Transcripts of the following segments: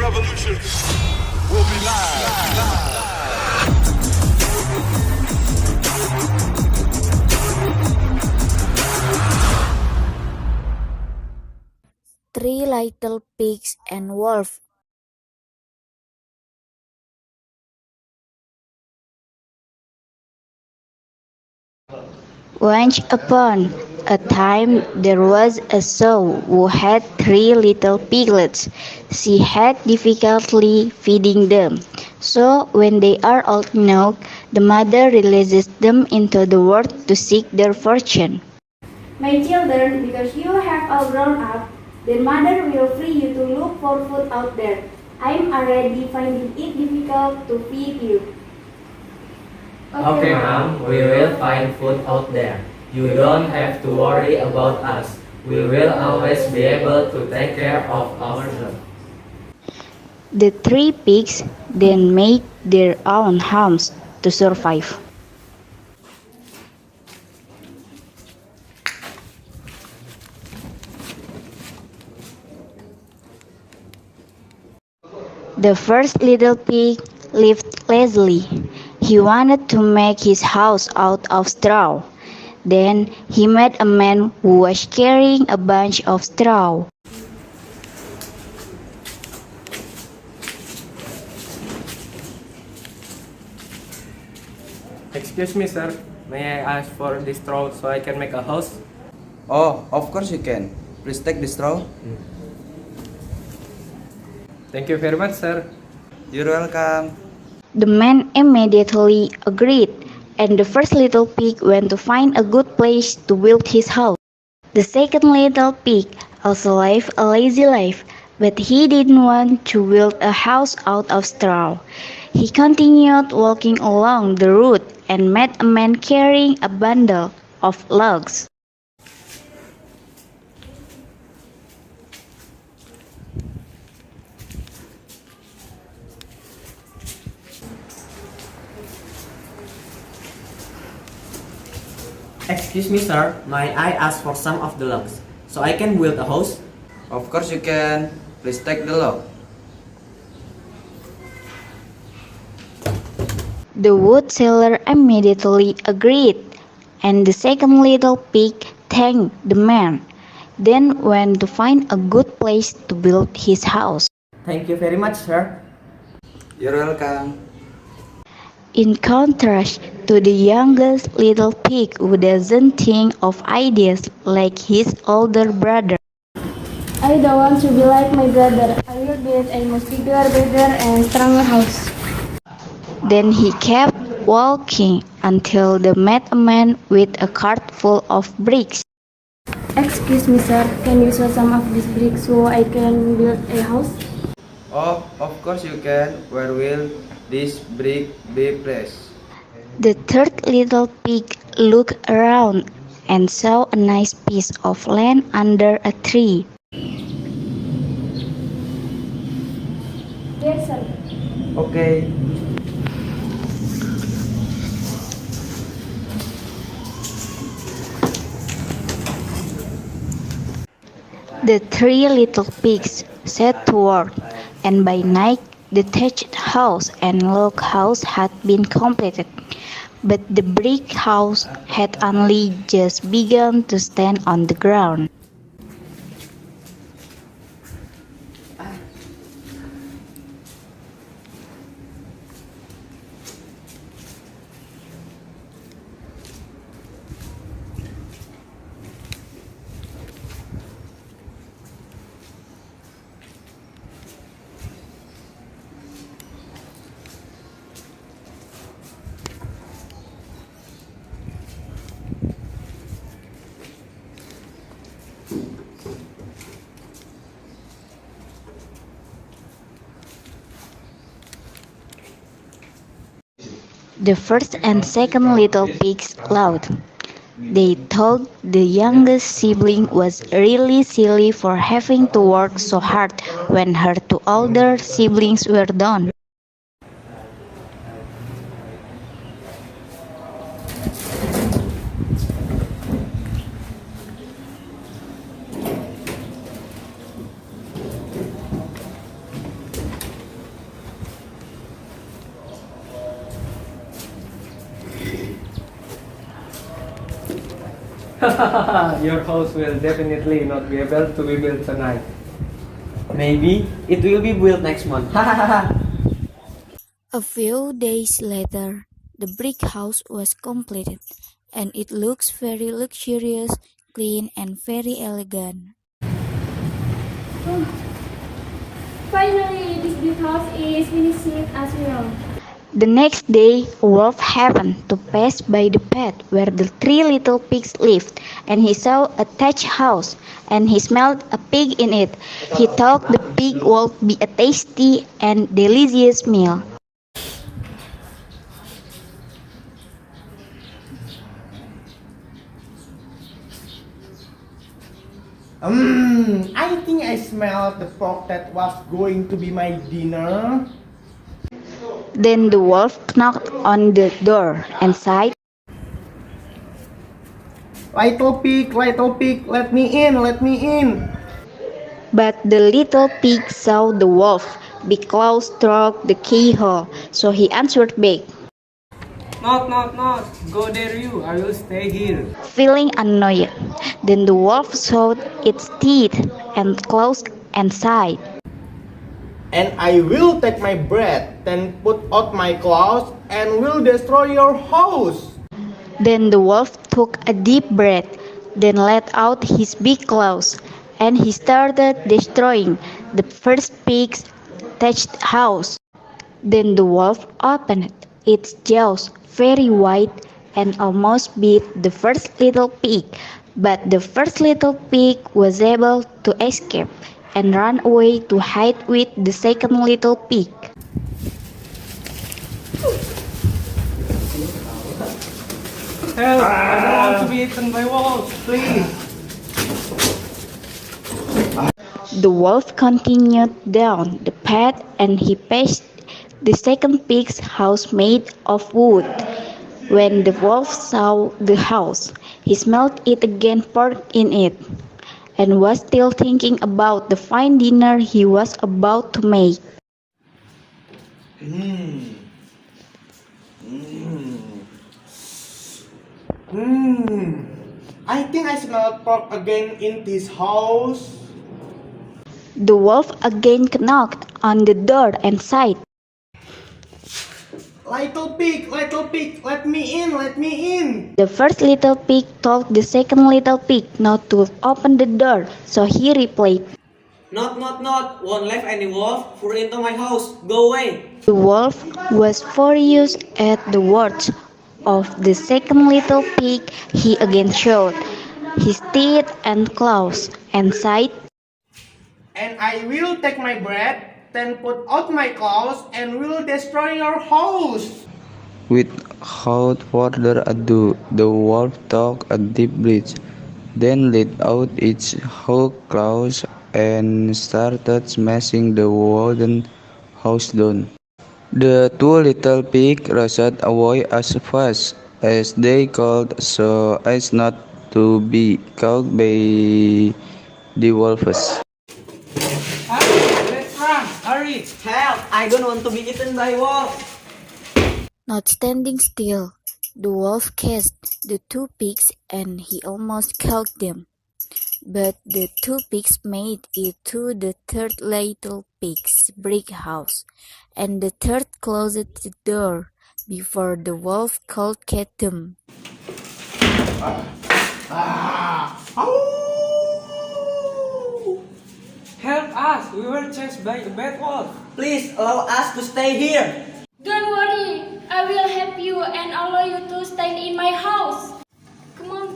revolution will be live. Three Little Pigs and Wolf. Once upon a time there was a sow who had three little piglets. She had difficulty feeding them, so when they are old enough, the mother releases them into the world to seek their fortune. My children, because you have all grown up, then mother will free you to look for food out there. I'm already finding it difficult to feed you. Okay, Mom, we will find food out there. You don't have to worry about us. We will always be able to take care of ourselves. The three pigs then made their own homes to survive. The first little pig lived lazily. He wanted to make his house out of straw. Then he met a man who was carrying a bunch of straw. Excuse me, sir. May I ask for this straw so I can make a house? Oh, of course you can. Please take the straw. Thank you very much, sir. You're welcome. The man immediately agreed, and the first little pig went to find a good place to build his house. The second little pig also lived a lazy life, but he didn't want to build a house out of straw. He continued walking along the road and met a man carrying a bundle of logs. Excuse me, sir. May I ask for some of the logs so I can build a house? Of course you can. Please take the log. The wood seller immediately agreed, and the second little pig thanked the man, then went to find a good place to build his house. Thank you very much, sir. You're welcome. In contrast to the youngest little pig who doesn't think of ideas like his older brother. I don't want to be like my brother. I will build a much bigger, better, and stronger house. Then he kept walking until they met a man with a cart full of bricks. Excuse me, sir. Can you show some of these bricks so I can build a house? Oh, of course you can. Where will this brick be placed? The third little pig looked around and saw a nice piece of land under a tree. Yes, sir. Okay. The three little pigs set to work, and by night the thatched house and log house had been completed, but the brick house had only just begun to stand on the ground. The first and second little pigs laughed. They thought the youngest sibling was really silly for having to work so hard when her two older siblings were done. Your house will definitely not be able to be built tonight. Maybe it will be built next month. A few days later, the brick house was completed, and it looks very luxurious, clean, and very elegant. Finally, this big house is finished as well. The next day, a wolf happened to pass by the path where the three little pigs lived, and he saw a thatched house, and he smelled a pig in it. He thought the pig would be a tasty and delicious meal. I think I smelled the pork that was going to be my dinner. Then the wolf knocked on the door and sighed, Little pig, let me in, let me in. but the little pig saw the wolf big claws through the keyhole, so he answered back, Not. Go there you. I will stay here. feeling annoyed. Then the wolf showed its teeth and claws and sighed. And I will take my bread, then put out my claws, and will destroy your house. Then the wolf took a deep breath, then let out his big claws, and he started destroying the first pig's thatched house. Then the wolf opened its jaws very wide and almost bit the first little pig, but the first little pig was able to escape and ran away to hide with the second little pig. Help! I don't want to be eaten by wolves. Please. The wolf continued down the path and he passed the second pig's house made of wood. When the wolf saw the house, he smelled it again pork in it, and was still thinking about the fine dinner he was about to make. I think I smelled pork again in this house. The wolf again knocked on the door and sighed, Little pig, let me in, let me in. The first little pig told the second little pig not to open the door, so he replied, Not. Won't let any wolf pour into my house. Go away. The wolf was furious at the words of the second little pig. He again showed his teeth and claws and sighed, And I will take my bread, then put out my claws, and will destroy your house. Without further ado, the wolf took a deep breath, then let out its hooked claws and started smashing the wooden house down. The two little pigs rushed away as fast as they could so as not to be caught by the wolves. Let's run. Hurry. Help! I don't want to be eaten by wolf. Not standing still. The wolf cast the two pigs and he almost killed them. But the two pigs made it to the third little pig's brick house, and the third closed the door before the wolf could catch them. Help us. We were chased by a bad wolf. Please allow us to stay here. Don't worry, I will help you and allow you to stay in my house. Come on.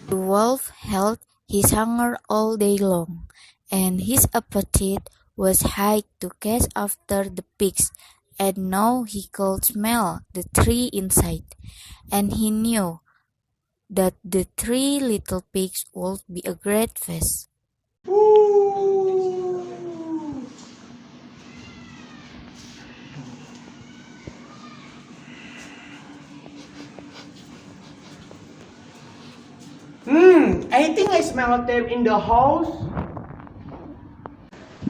The wolf held his hunger all day long, and his appetite was high to catch after the pigs, and now he could smell the tree inside, and he knew that the three little pigs would be a great feast. I think I smell them in the house.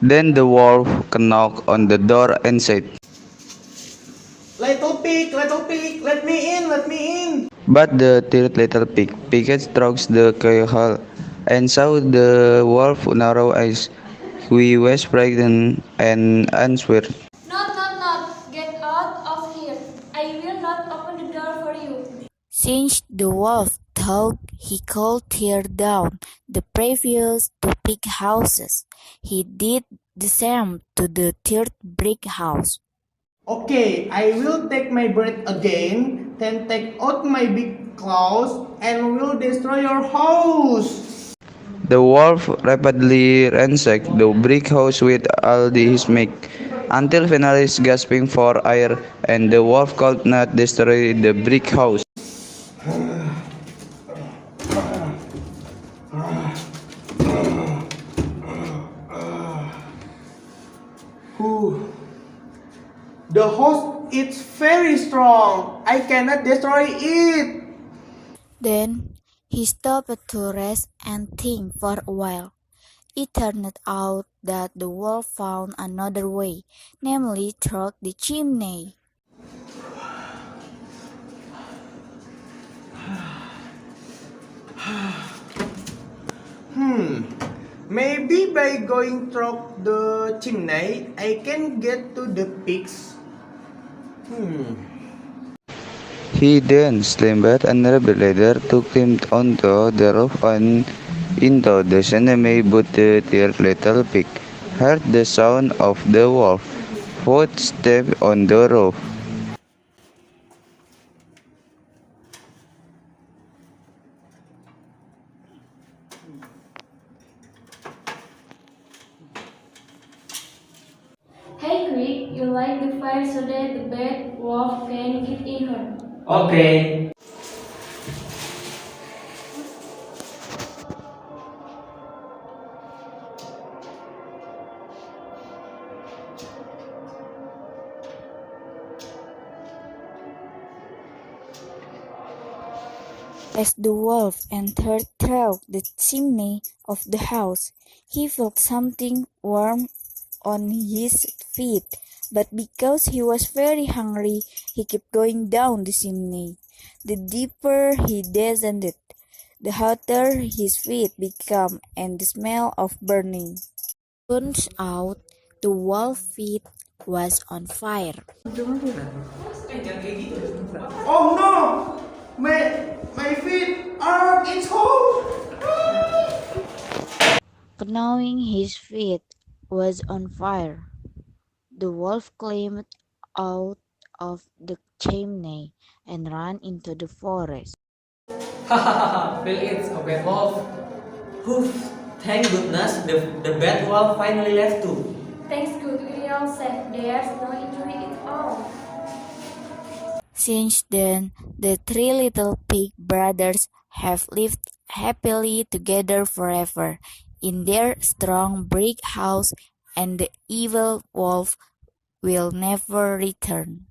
Then the wolf knocked on the door and said, Little pig, pig, let me in, let me in. But the third little pig peeked through the keyhole and saw the wolf narrow eyes. He was frightened and answered, Not, not, not. Get out of here. I will not open the door for you. Since the wolf thought he could tear down the previous two pig houses, he did the same to the third brick house. Okay, I will take my breath again, then take out my big claws and will destroy your house. The wolf rapidly ransacked the brick house with all his might, until finally gasping for air, and the wolf could not destroy the brick house. Whew. The house is very strong. I cannot destroy it. Then he stopped to rest and think for a while. It turned out that the wolf found another way, namely through the chimney. Maybe by going through the chimney, I can get to the pigs. He then slammed another ladder to climb onto the roof and into the chimney, but the third little pig heard the sound of the wolf footsteps on the roof. Hey, quick, you light the fire so that the bad wolf can get in her. Okay. As the wolf entered through the chimney of the house, he felt something warm on his feet, but because he was very hungry, he kept going down the chimney. The deeper he descended, the hotter his feet became and the smell of burning. Turns out the wolf's feet was on fire. Oh no! My feet are it's cold. Knowing his feet was on fire, the wolf climbed out of the chimney and ran into the forest. Hahaha, Phil, it's a bad wolf. Whew, thank goodness the bad wolf finally left too. Thanks, good. We all safe. There's no injury at all. Since then, the three little pig brothers have lived happily together forever in their strong brick house, and the evil wolf will never return.